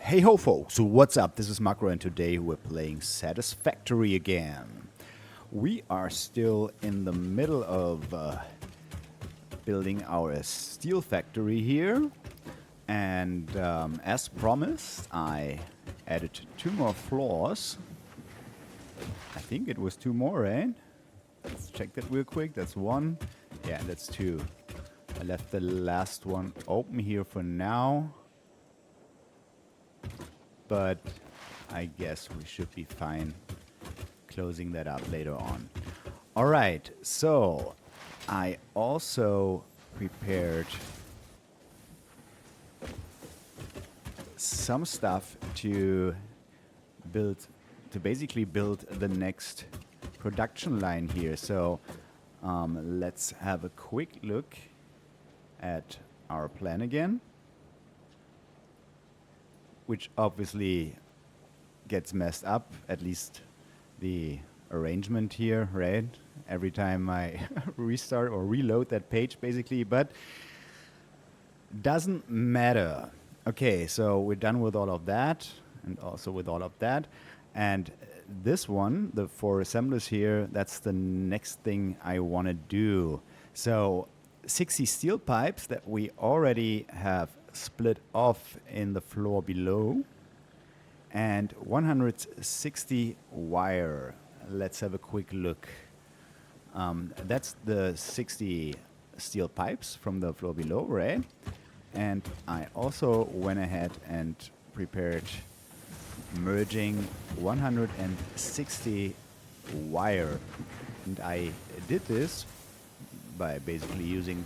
Hey ho folks, what's up? This is Makro and today we're playing Satisfactory again. We are still in the middle of building our steel factory here. And as promised, I added 2 more floors. I think it was 2 more, right? Let's check that real quick. That's 1. Yeah, that's 2. I left the last one open here for now. But I guess we should be fine closing that up later on. All right, so I also prepared some stuff to basically build the next production line here. So let's have a quick look at our plan again, which obviously gets messed up, at least the arrangement here, right? Every time I restart or reload that page, basically, but doesn't matter. Okay, so we're done with all of that, and also with all of that. And this one, the 4 assemblers here, that's the next thing I want to do. So 60 steel pipes that we already have split off in the floor below, and 160 wire. Let's have a quick look. That's the 60 steel pipes from the floor below, right? And I also went ahead and prepared merging 160 wire, and I did this by basically using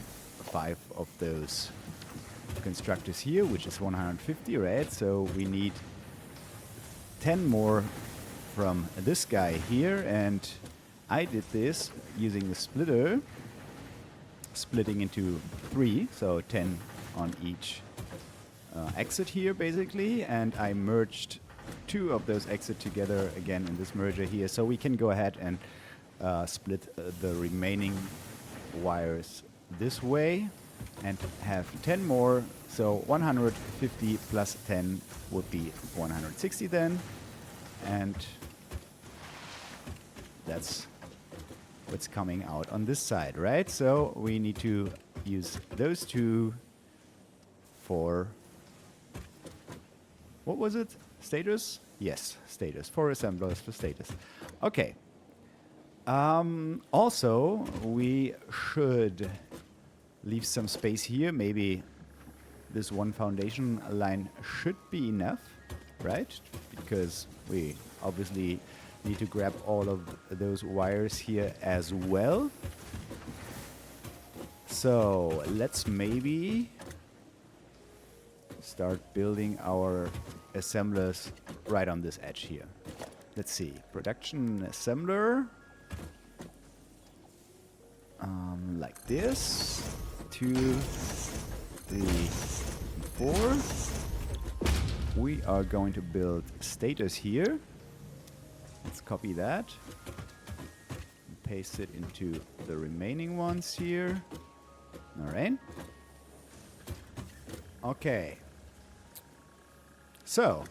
5 of those constructors here, which is 150, right? So we need 10 more from this guy here, and I did this using the splitter, splitting into 3, so 10 on each exit here basically, and I merged 2 of those exits together again in this merger here, so we can go ahead and split the remaining wires this way and have 10 more. So 150 plus 10 would be 160 then, and that's what's coming out on this side, right? So we need to use those 2 for, what was it? Stators? Yes, Stators. 4 assemblers for Stators. Okay. Also, we should leave some space here. Maybe this 1 foundation line should be enough, right? Because we obviously need to grab all of those wires here as well. So let's maybe start building our assemblers right on this edge here. Let's see. Production assembler. Like this. 2, 3, 4. We are going to build Stators here. Let's copy that. Paste it into the remaining ones here. All right. Okay. So,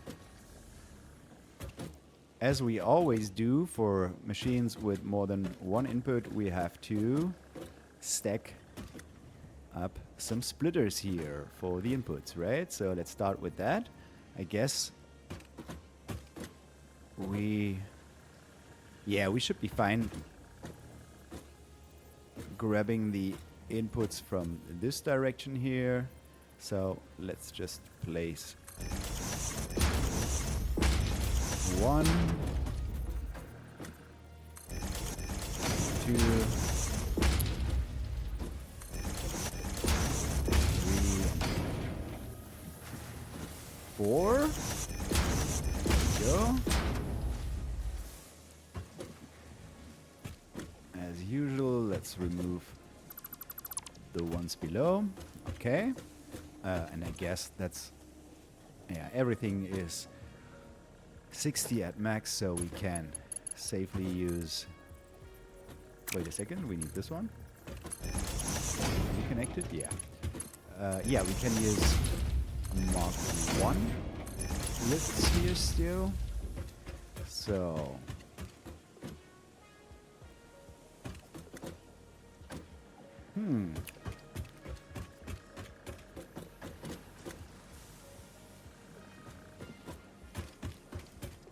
as we always do for machines with more than 1 input, we have to stack up some splitters here for the inputs, right? So let's start with that. I guess we should be fine grabbing the inputs from this direction here. So let's just place 1, 2, 4. There we go. As usual, let's remove the ones below. Okay. And I guess that's, yeah, everything is 60 at max, so we can safely use, wait a second, we need this one. Is it connected? Yeah. Yeah, we can use Mark 1 lifts here still. So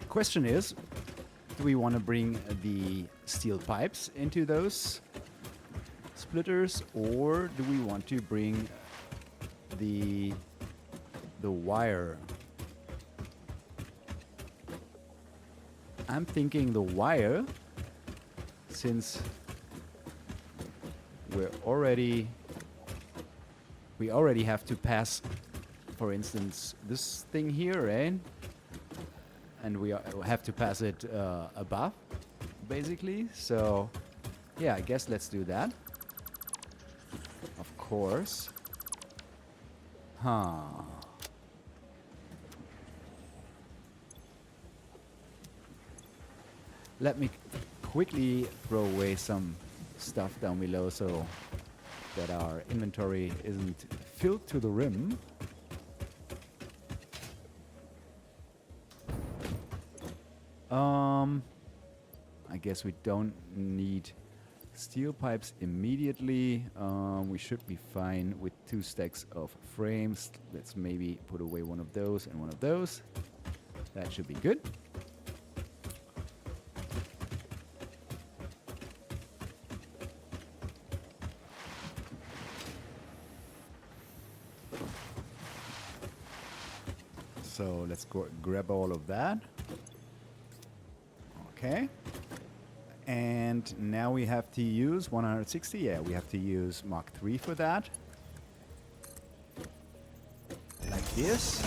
question is, do we want to bring the steel pipes into those splitters, or do we want to bring the wire? I'm thinking the wire, since we already have to pass, for instance, this thing here, right? And we have to pass it above, basically. So, yeah, I guess let's do that. Of course. Let me quickly throw away some stuff down below so that our inventory isn't filled to the rim. I guess we don't need steel pipes immediately. We should be fine with 2 stacks of frames. Let's maybe put away one of those and one of those. That should be good. So let's go grab all of that. Okay. And now we have to use 160. Yeah, we have to use Mark III for that. Like this.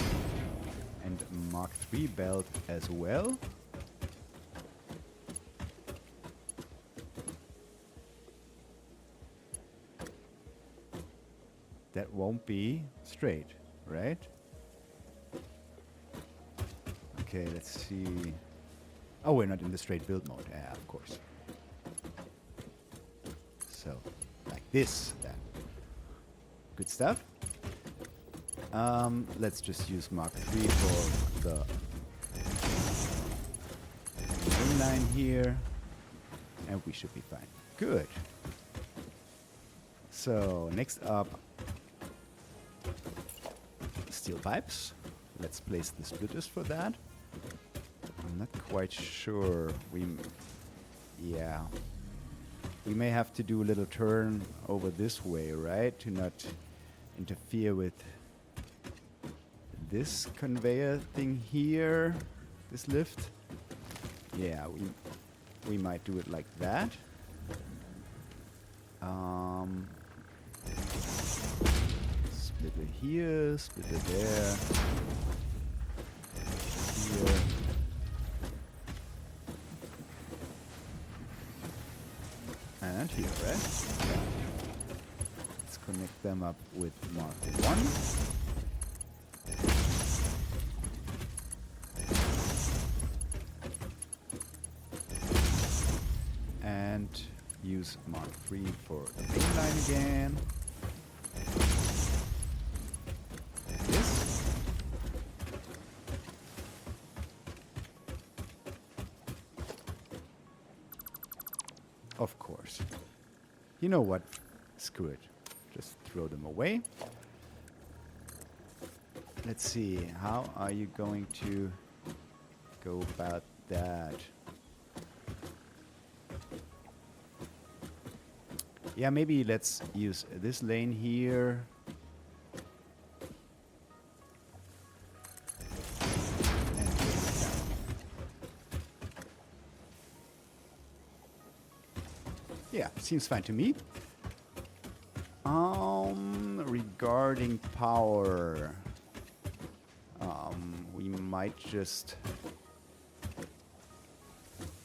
And Mark III belt as well. That won't be straight, right? Okay, let's see. Oh, we're not in the straight build mode. Yeah, of course. So, like this, then. Good stuff. Let's just use Mark III for the main line here. And we should be fine. Good. So, next up, steel pipes. Let's place the splitters for that. I'm not quite sure. We may have to do a little turn over this way, right? To not interfere with this conveyor thing here, this lift. Yeah, we might do it like that. Splitter here, splitter there. Here. And here, right? Yeah. Let's connect them up with Mark 1. And use Mark 3 for the main line again. This. Of course. You know what? Screw it. Just throw them away. Let's see. How are you going to go about that? Yeah, maybe let's use this lane here. Yeah, seems fine to me. Regarding power, we might just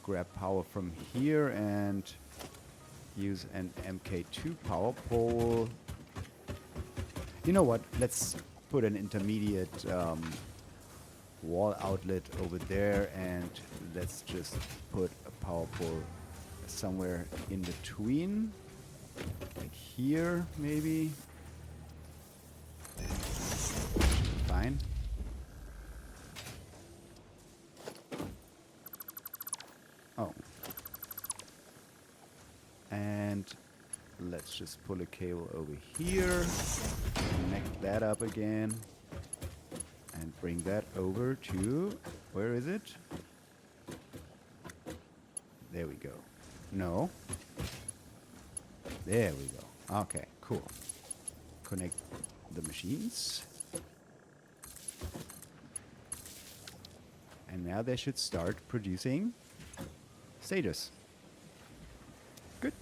grab power from here and use an MK2 power pole. You know what? Let's put an intermediate wall outlet over there, and let's just put a power pole somewhere in between, like here, maybe. Fine. let's just pull a cable over here, connect that up again, and bring that over to, where is it? There we go. No. There we go. Okay, cool. Connect the machines. And now they should start producing Stators. Good.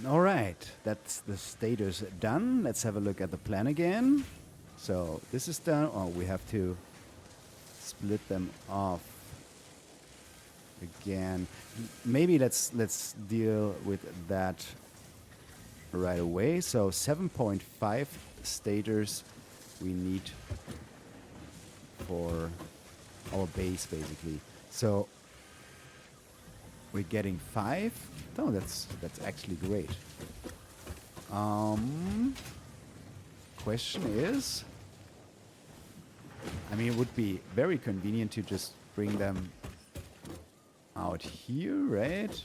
All right, that's the Stators done. Let's have a look at the plan again. So this is done. Oh, we have to split them off again. Maybe let's deal with that right away. So 7.5 Stators we need for our base, basically. So we're getting 5. Oh, that's actually great. Question is, I mean, it would be very convenient to just bring them out here, right?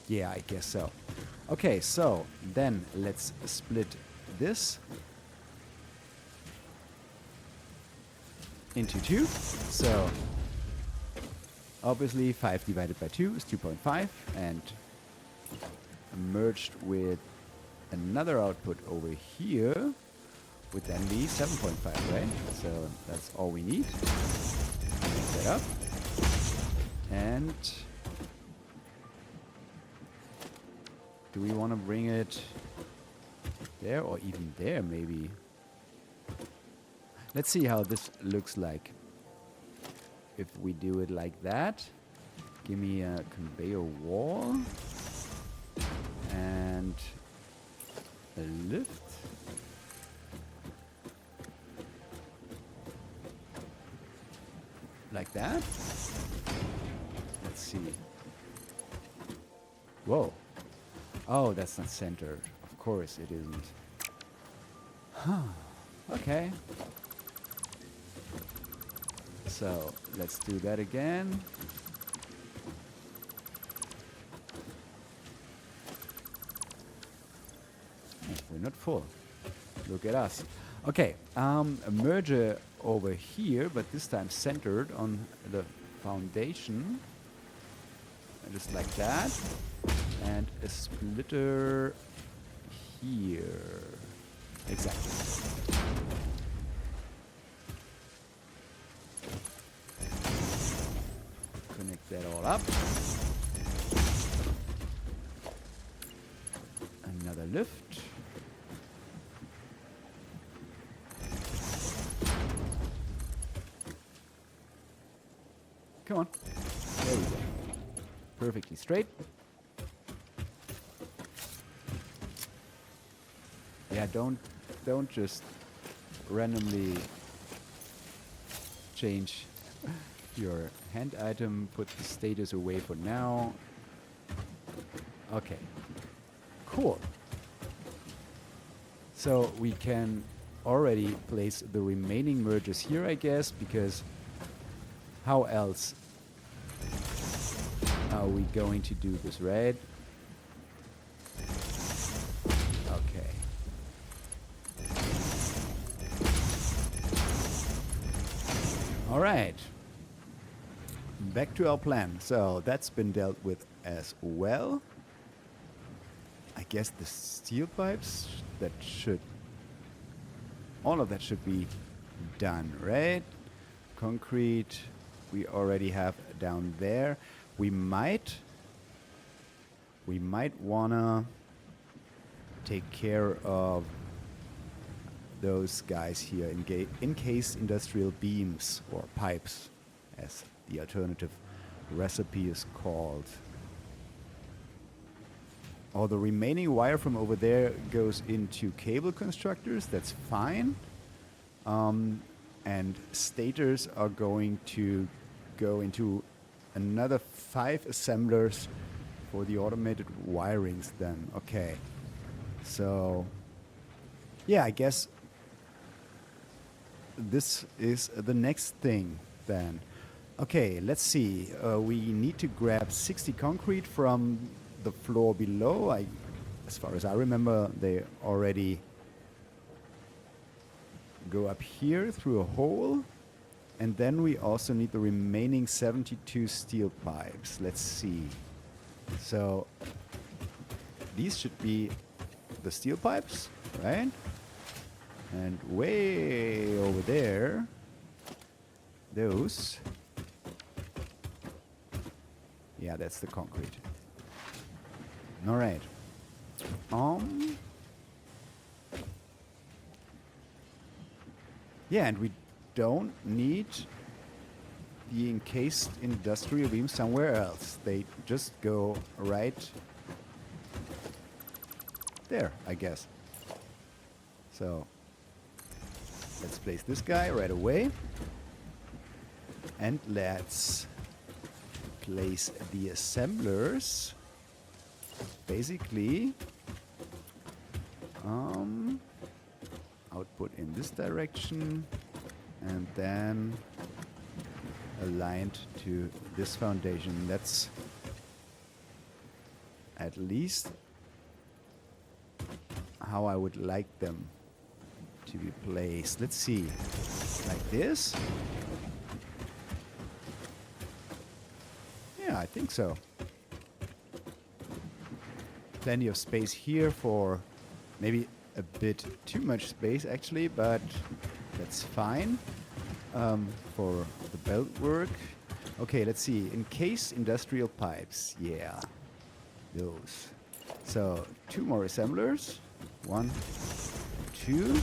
Yeah, I guess so. Okay, so then let's split this into 2. So obviously 5 divided by 2 is 2.5, and merged with another output over here would then be 7.5, right? So that's all we need. Mix that up. And do we want to bring it there or even there, maybe? Let's see how this looks like if we do it like that. Give me a conveyor wall and a lift. Like that. Let's see. Whoa. Oh, that's not centered. Of course it isn't. Huh. Okay. So let's do that again. Oh, we're not full. Look at us. Okay, a merger over here, but this time centered on the foundation. Just like that. And a splitter here. Exactly. Connect that all up. Another lift. Come on. There we go. Perfectly straight. Yeah, don't just randomly change your hand item, put the status away for now. Okay. Cool. So we can already place the remaining merges here, I guess, because how else are we going to do this, right? Okay. All right. Back to our plan. So that's been dealt with as well. I guess the steel pipes, all of that should be done, right? Concrete, we already have down there. We might wanna take care of those guys here, encased industrial beams or pipes, as the alternative recipe is called. All the remaining wire from over there goes into cable constructors. That's fine. And stators are going to go into another 5 assemblers for the automated wirings then. Okay. So, yeah, I guess this is the next thing then. Okay, let's see. We need to grab 60 concrete from the floor below. As far as I remember, they already go up here through a hole. And then we also need the remaining 72 steel pipes. Let's see. So these should be the steel pipes, right? And way over there, those. Yeah, that's the concrete. All right. Yeah, and we don't need the encased industrial beams somewhere else. They just go right there, I guess. So let's place this guy right away. And let's place the assemblers basically output in this direction and then aligned to this foundation. That's at least how I would like them to be placed. Let's see, like this. Yeah, I think so. Plenty of space here for maybe a bit too much space actually, but that's fine for the belt work. Okay, let's see. Encased industrial pipes. Yeah, those. So 2 more assemblers. 1, 2.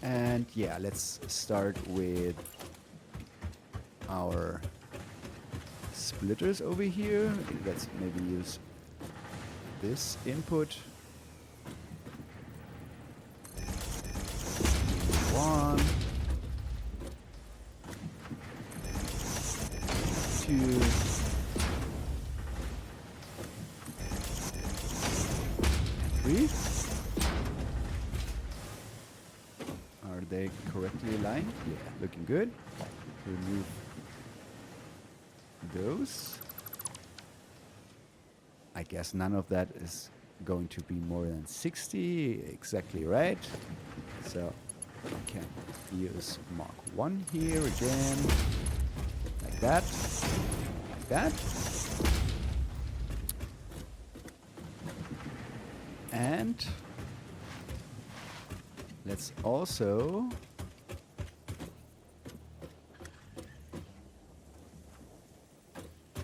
And yeah, let's start with our splitters over here. Let's maybe use this input. 1, 2, 3. Are they correctly aligned? Yeah, looking good. Remove those. I guess none of that is going to be more than 60. Exactly right. So we can use Mark 1 here again. Like that. Like that. And let's also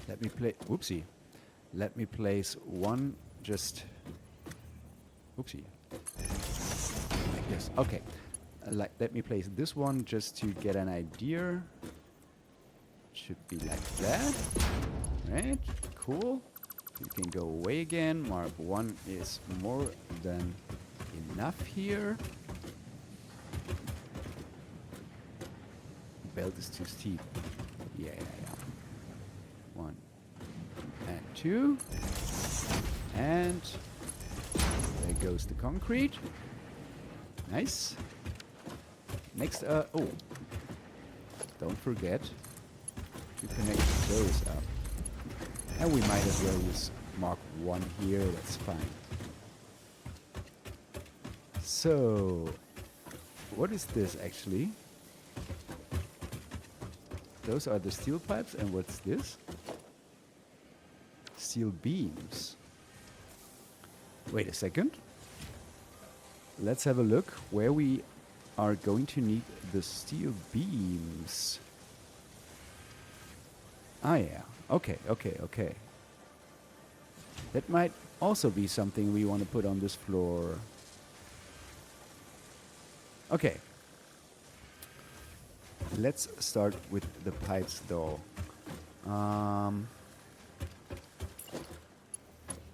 let me place one just oopsie like this. Okay, let me place this one just to get an idea. Should be like that, right? Cool. You can go away again. Mark 1 is more than enough here. Belt is too steep. Yeah. 1 and 2. And there goes the concrete. Nice. Next, oh, don't forget to connect those up. And we might as well use Mark 1 here, that's fine. So, what is this actually? Those are the steel pipes, and what's this? Steel beams. Wait a second. Let's have a look where we are going to need the steel beams. Ah, yeah. Okay. That might also be something we want to put on this floor. Okay. Let's start with the pipes though.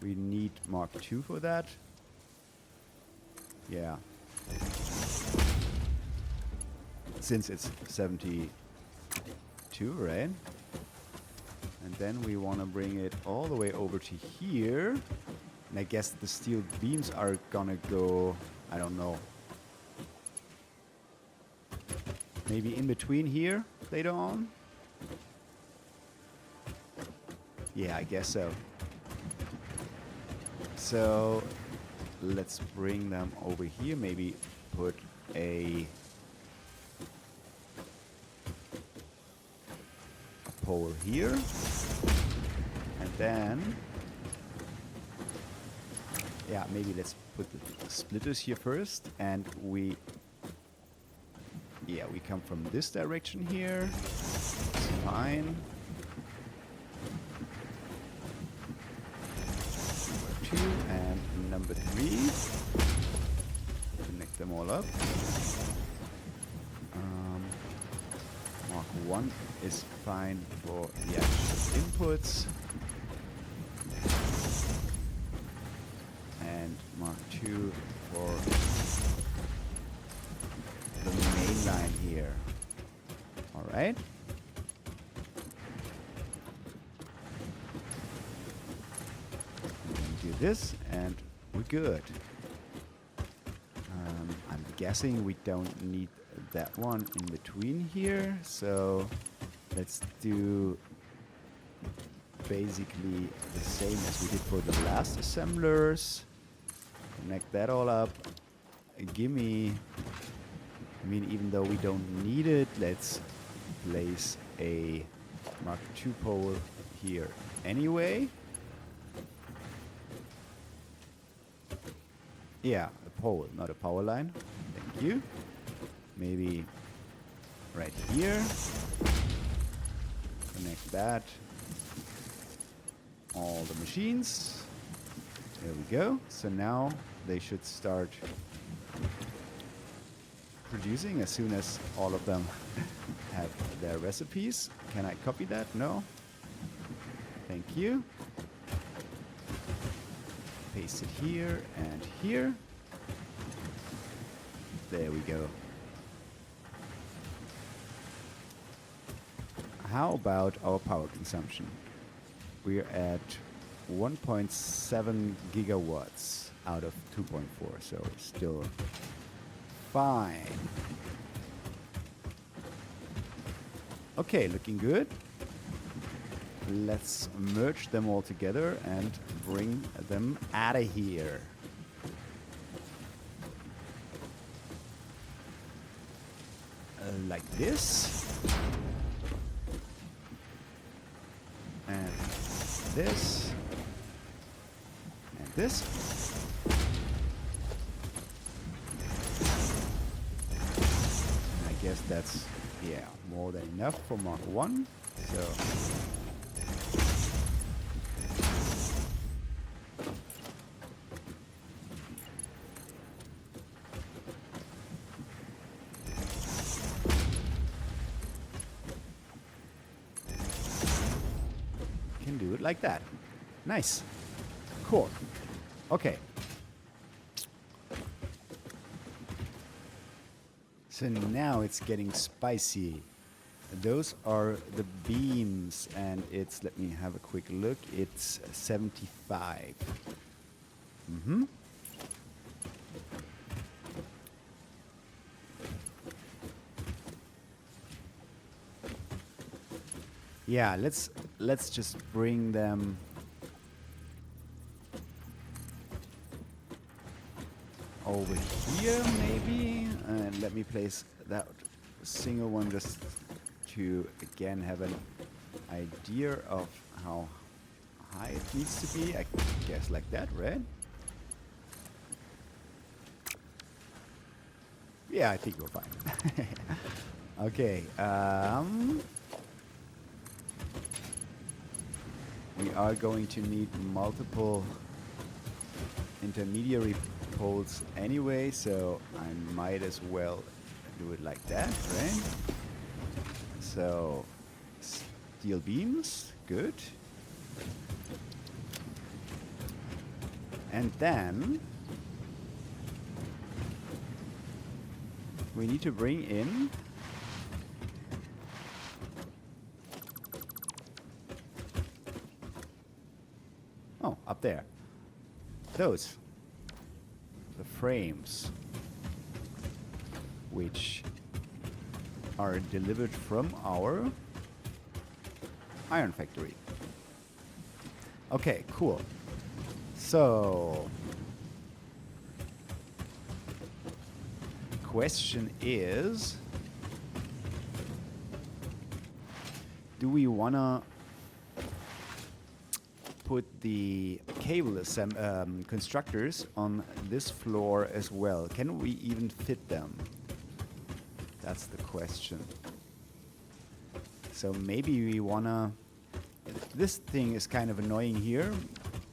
We need Mark 2 for that. Yeah. Since it's 72, right? And then we want to bring it all the way over to here. And I guess the steel beams are gonna go, I don't know, Maybe in between here later on. Yeah, I guess so. So let's bring them over here. Maybe put a pole here. And then, yeah, maybe let's put the splitters here first. And we come from this direction here. It's fine. And number 3, connect them all up. Mark 1 is fine for the actual inputs, and Mark 2 for the main line here. All right. Do this and we're good. I'm guessing we don't need that one in between here, so let's do basically the same as we did for the last assemblers. Connect that all up. Gimme. I mean, even though we don't need it, let's place a Mark II pole here anyway. Yeah, a pole, not a power line. Thank you. Maybe right here. Connect that. All the machines. There we go. So now they should start producing as soon as all of them have their recipes. Can I copy that? No. Thank you. Paste it here and here. There we go. How about our power consumption? We're at 1.7 gigawatts out of 2.4, so still fine. Okay, looking good. Let's merge them all together and bring them out of here. Like this. And this. And this. And I guess that's, yeah, more than enough for Mark 1. So do it like that. Nice. Cool. Okay. So now it's getting spicy. Those are the beams, and it's, let me have a quick look, it's 75. Mm-hmm. Yeah, let's just bring them over here maybe, and let me place that single one just to again have an idea of how high it needs to be. I guess like that, right? Yeah, I think we're fine. Okay, we are going to need multiple intermediary poles anyway, so I might as well do it like that, right? So, steel beams, good. And then we need to bring in up there. Those. The frames. Which are delivered from our iron factory. Okay, cool. So, question is, do we wanna put the cable constructors on this floor as well? Can we even fit them? That's the question. So maybe we wanna... This thing is kind of annoying here,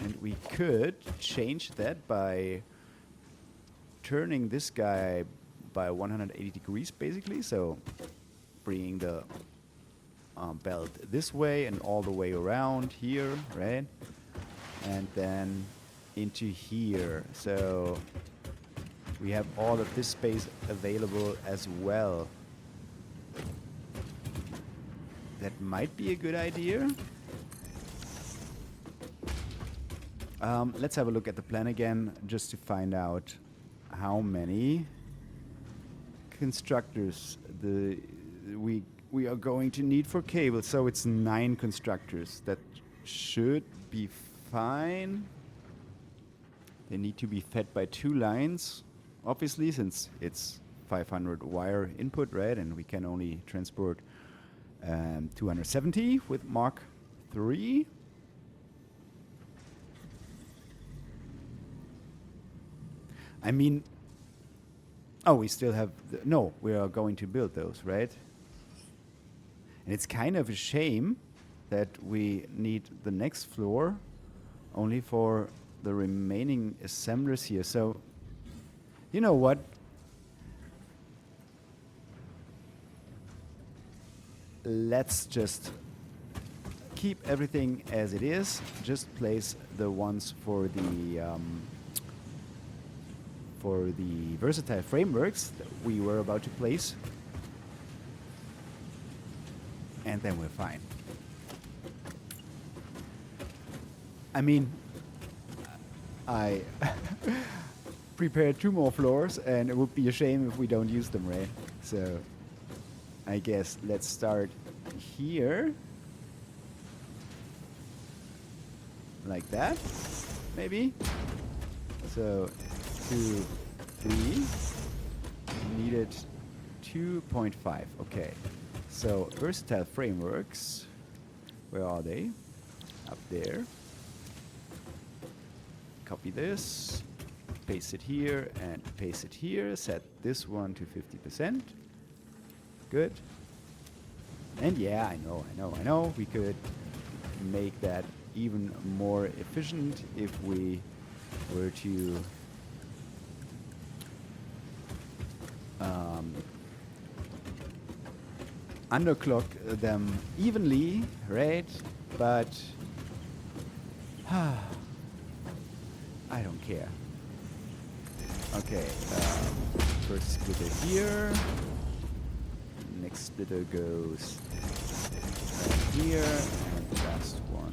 and we could change that by turning this guy by 180 degrees, basically. So bringing the belt this way and all the way around here, right? And then into here. So we have all of this space available as well. That might be a good idea. Let's have a look at the plan again, just to find out how many constructors we are going to need for cable. So it's 9 constructors. That should be fine. They need to be fed by 2 lines, obviously, since it's 500 wire input, right? And we can only transport 270 with Mark III. I mean, oh, we still have... no, we are going to build those, right? And it's kind of a shame that we need the next floor only for the remaining assemblers here. So, you know what? Let's just keep everything as it is. Just place the ones for the versatile frameworks that we were about to place. And then we're fine. I mean, I prepared 2 more floors, and it would be a shame if we don't use them, right? So I guess let's start here. Like that, maybe. So 2, 3. Needed 2.5. Okay. So versatile frameworks. Where are they? Up there. Copy this. Paste it here and paste it here. Set this one to 50%. Good. And yeah, I know. We could make that even more efficient if we were to underclock them evenly, right? But I don't care. Okay, first splitter here. Next splitter goes here, and last one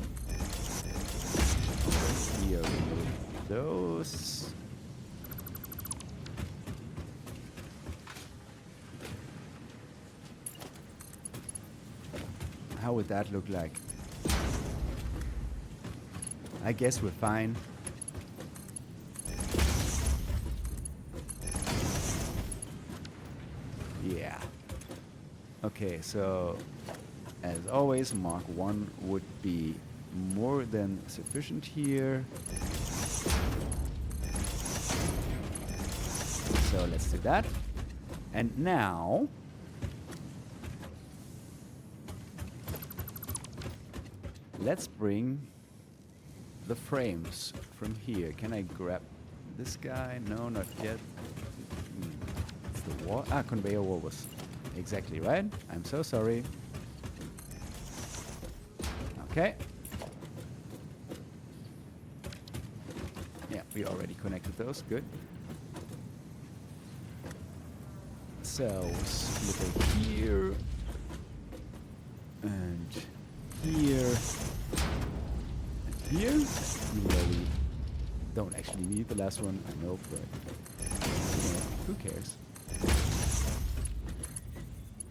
here. Remove those. How would that look like? I guess we're fine. Yeah. Okay, so as always, Mark 1 would be more than sufficient here. So let's do that. And now let's bring the frames from here. Can I grab this guy? No, not yet. It's the wall. Ah, conveyor wall was exactly right. I'm so sorry. Okay. Yeah, we already connected those. Good. So, split here. And here. And here. Even though we don't actually need the last one, I know, but you know, who cares?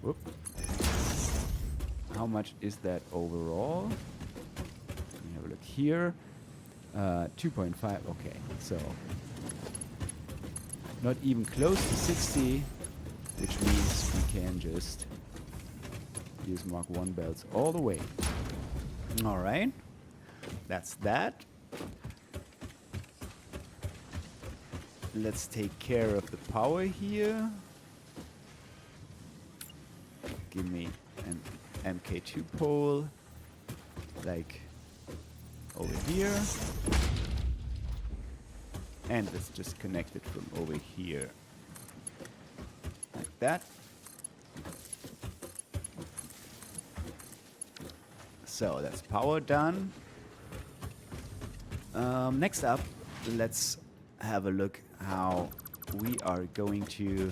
Whoop. How much is that overall? Let me have a look here. 2.5. Okay, so not even close to 60, which means we can just use Mark 1 belts all the way. All right, that's that. Let's take care of the power here. Give me an MK2 pole, like over here. And let's just connect it from over here. Like that. So that's power done. Next up, let's have a look how we are going to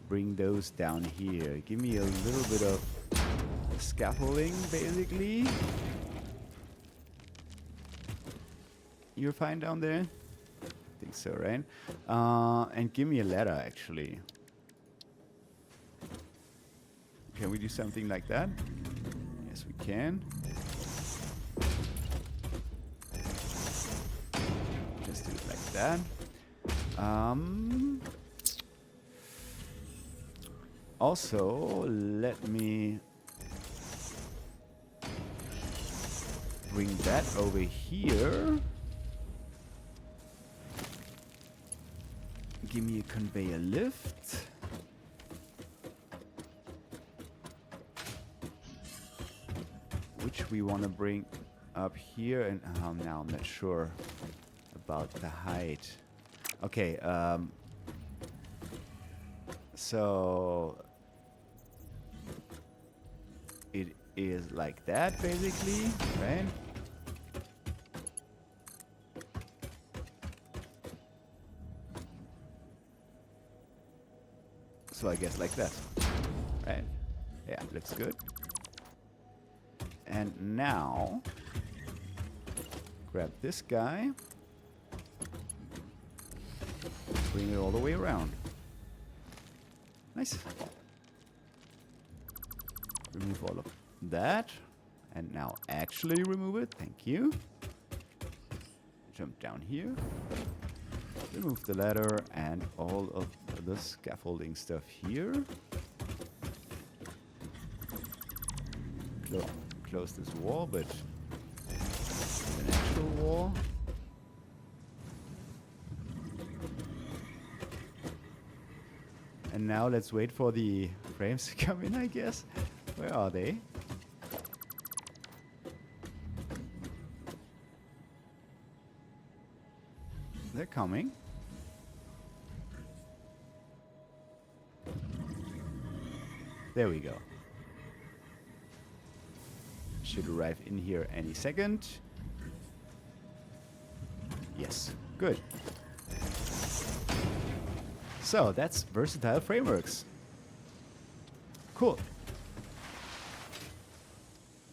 bring those down here. Give me a little bit of scaffolding, basically. You're fine down there? I think so, right? And give me a ladder, actually. Can we do something like that? Yes, we can. Just do it like that. Also, let me bring that over here. Give me a conveyor lift. Which we want to bring up here. And now I'm not sure about the height. Okay, so it is like that, basically, right? So I guess like that, right? Yeah, looks good. And now, grab this guy, bring it all the way around. Nice. Remove all of that. And now actually remove it. Thank you. Jump down here. Remove the ladder and all of the scaffolding stuff here. Close this wall, but an actual wall. And now let's wait for the frames to come in, I guess. Where are they? They're coming. There we go. Should arrive in here any second. Yes, good. So that's versatile frameworks. Cool.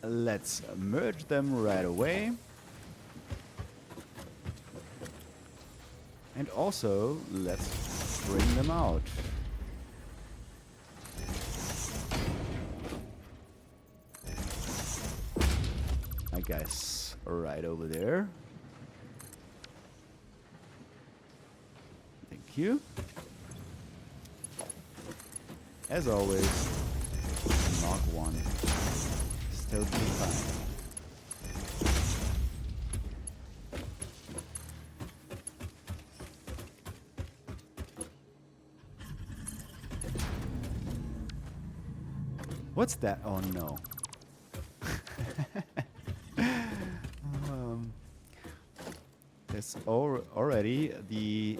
Let's merge them right away. And also, let's bring them out. I guess right over there. Thank you. As always, Mark 1 still doing fine. What's that? Oh no. There's already the,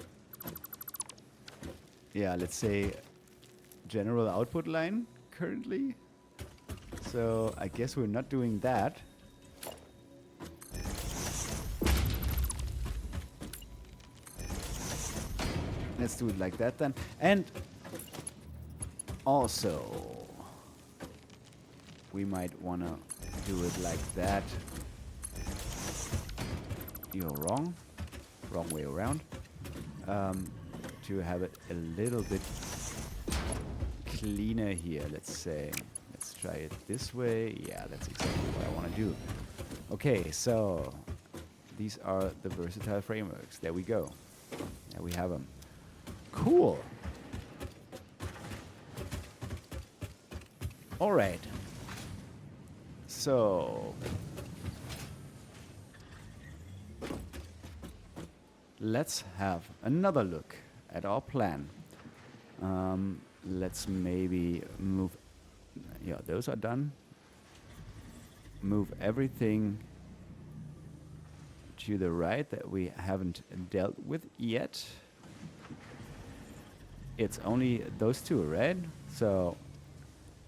yeah, let's say general output line currently. So I guess we're not doing that. Let's do it like that then. And also, we might want to do it like that. You're wrong. Wrong way around. To have it a little bit cleaner here, let's say. Let's try it this way. Yeah, that's exactly what I want to do. Okay, so these are the versatile frameworks. There we go. There we have them. Cool. All right. So let's have another look at our plan. Let's maybe move. Yeah, those are done. Move everything to the right that we haven't dealt with yet. It's only those two, right? So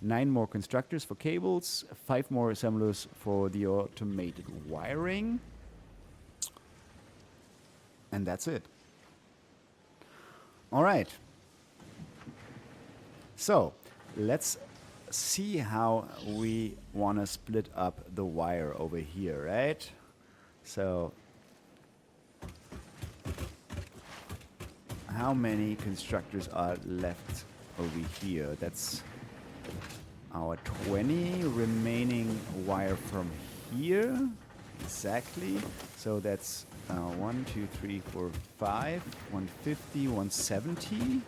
9 more constructors for cables, 5 more assemblers for the automated wiring. And that's it. All right. So let's see how we want to split up the wire over here, right? So how many constructors are left over here? That's our 20 remaining wire from here. Exactly. So that's 1, 2, 3, 4, 5, 150, 170.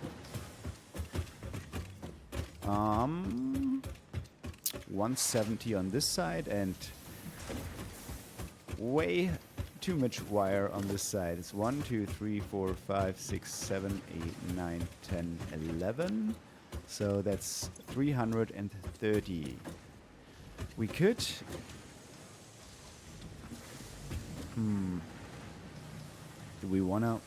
170 on this side and way too much wire on this side. It's 1, 2, 3, 4, 5, 6, 7, 8, 9, 10, 11. So that's 330. We could... Do we want to...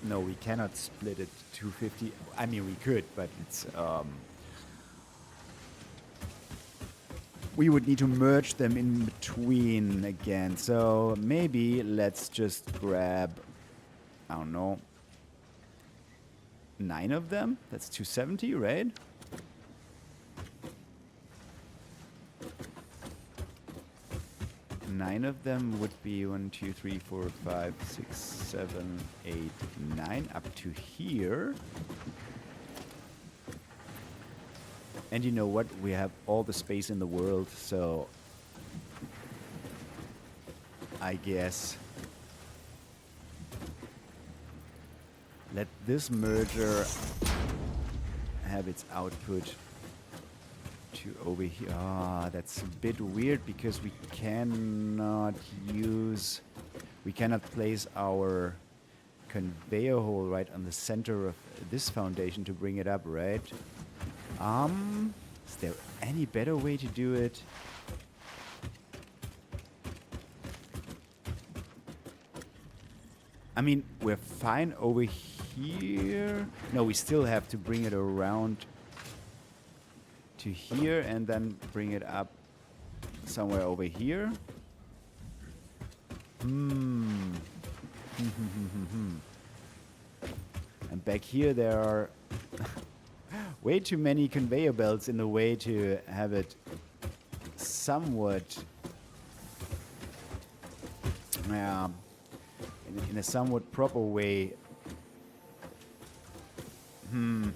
No, we cannot split it 250. I mean, we could, but it's... we would need to merge them in between again. So maybe let's just grab, I don't know, 9 of them. That's 270, right? Nine of them would be 1, 2, 3, 4, 5, 6, 7, 8, 9 up to here. And you know what? We have all the space in the world, so I guess let this merger have its output to over here. Ah, that's a bit weird because we cannot place our conveyor hole right on the center of this foundation to bring it up, right? Is there any better way to do it? I mean, we're fine over here. No, we still have to bring it around to here and then bring it up somewhere over here. And back here there are way too many conveyor belts in the way to have it somewhat in a somewhat proper way. And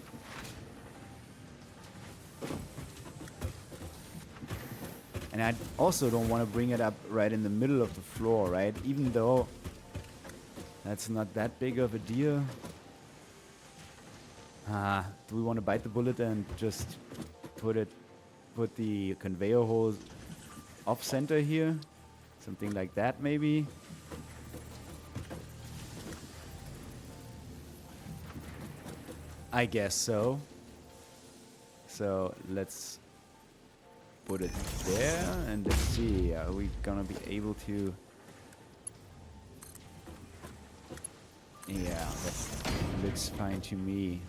I also don't want to bring it up right in the middle of the floor, right? Even though that's not that big of a deal. Do we want to bite the bullet and just put the conveyor hose off center here? Something like that, maybe? I guess so. So let's put it there and let's see. Are we gonna be able to? Yeah, that looks fine to me.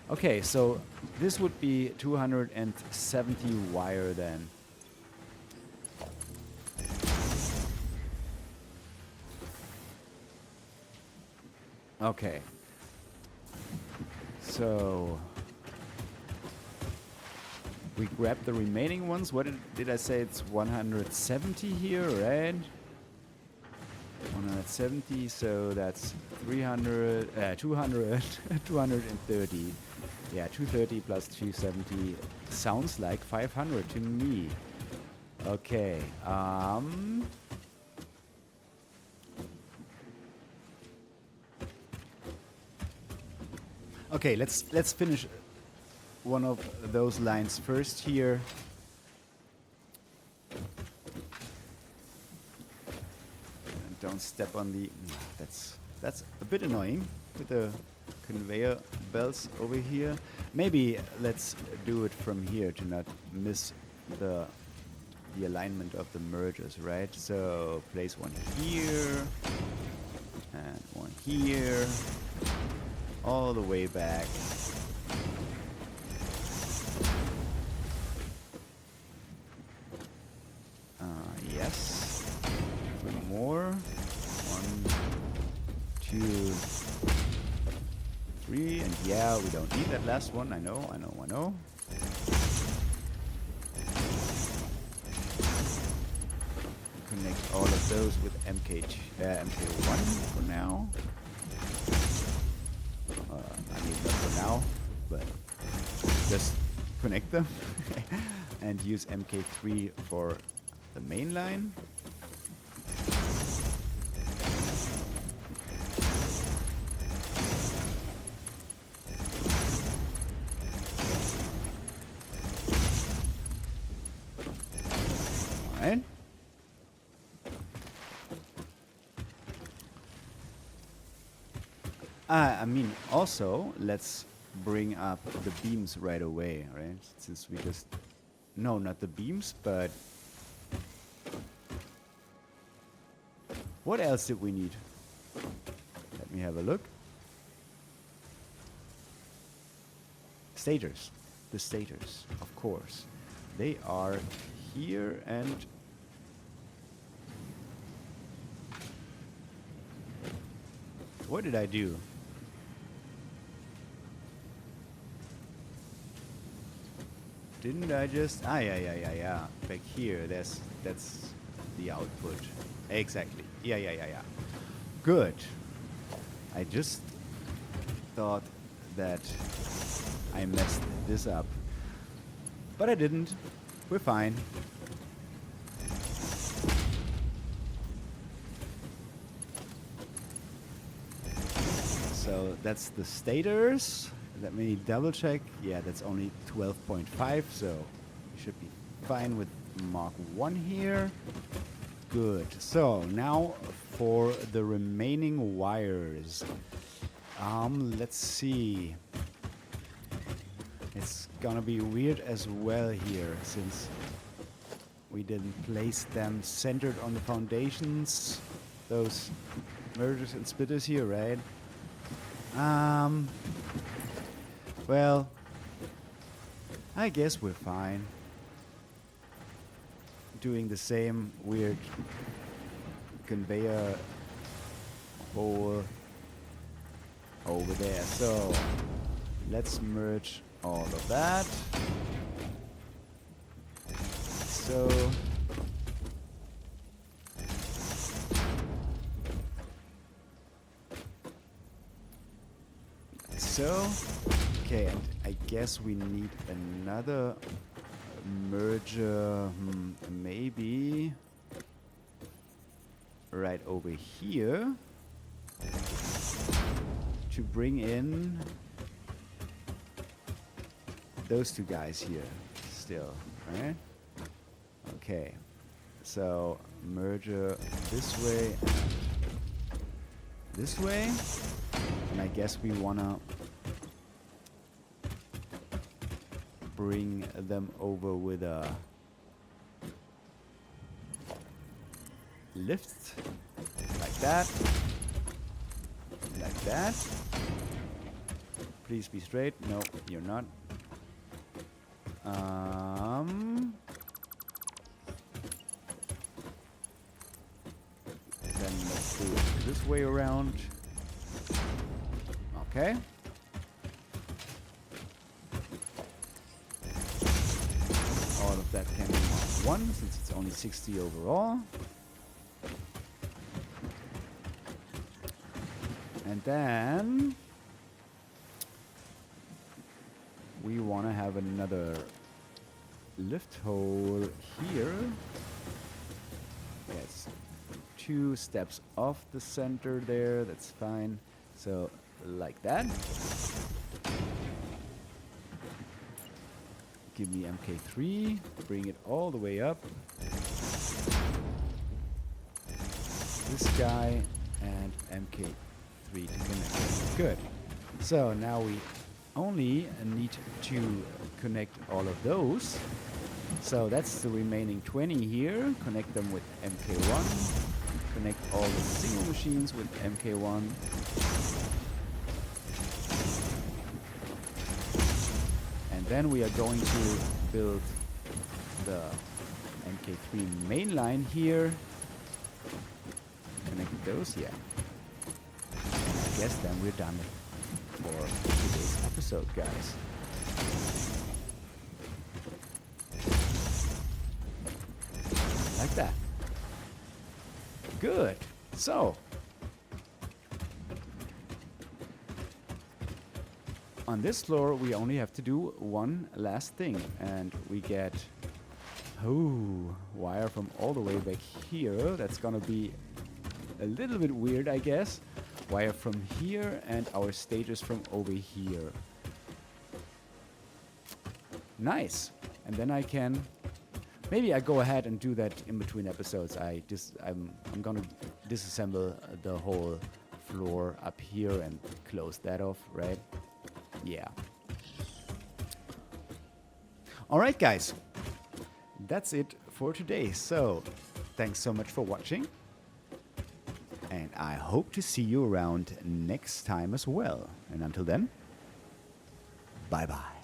Okay, so this would be 270 wire then. Okay. So we grab the remaining ones. What did I say? It's 170 here, right? 170, so that's 300, 200, 230. Yeah, 230 plus 270 sounds like 500 to me. Okay. Okay, let's finish one of those lines first here. And don't step on the... That's a bit annoying with the conveyor belts over here. Maybe let's do it from here to not miss the alignment of the mergers, right? So place one here and one here, all the way back. Yes. 3 more. 1, 2, 3, and yeah, we don't need that last one. I know. Connect all of those with MK1 for now. I mean, not for now, but just connect them and use MK3 for the main line. All right. I mean, also, let's bring up the beams right away, right? Since we just... No, not the beams, but... What else did we need? Let me have a look. Stators. The stators, of course. They are here and... What did I do? Didn't I just... yeah. Back here, that's the output. Exactly. Yeah. Good. I just thought that I messed this up. But I didn't. We're fine. So that's the stators. Let me double check. Yeah, that's only 12.5, so we should be fine with Mark 1 here. Good. So now for the remaining wires. Let's see. It's gonna be weird as well here, since we didn't place them centered on the foundations. Those mergers and splitters here, right? Well, I guess we're fine. Doing the same weird conveyor hole over there. So let's merge all of that. So okay, and I guess we need another merger, maybe right over here to bring in those two guys here still, right? Okay, so merger this way and this way, and I guess we wanna bring them over with a lift like that, like that. Please be straight. No, you're not. Then let's do it this way around. Okay. All of that can be Mark 1, since it's only 60 overall. And then we want to have another lift hole here. Yes, 2 steps off the center there. That's fine. So like that. Give me MK3. Bring it all the way up. This guy and MK3 to connect. Good. So now we only need to connect all of those. So that's the remaining 20 here. Connect them with MK1. Connect all the single machines with MK1. And then we are going to build the MK3 main line here. Connect those, yeah. I guess then we're done for today's episode, guys. Like that. Good. So, on this floor, we only have to do one last thing, and we get wire from all the way back here. That's gonna be a little bit weird, I guess. Wire from here and our stators from over here. Nice. And then I can... Maybe I go ahead and do that in between episodes. I'm gonna disassemble the whole floor up here and close that off, right? Yeah. Alright, guys. That's it for today. So, thanks so much for watching. And I hope to see you around next time as well. And until then, bye-bye.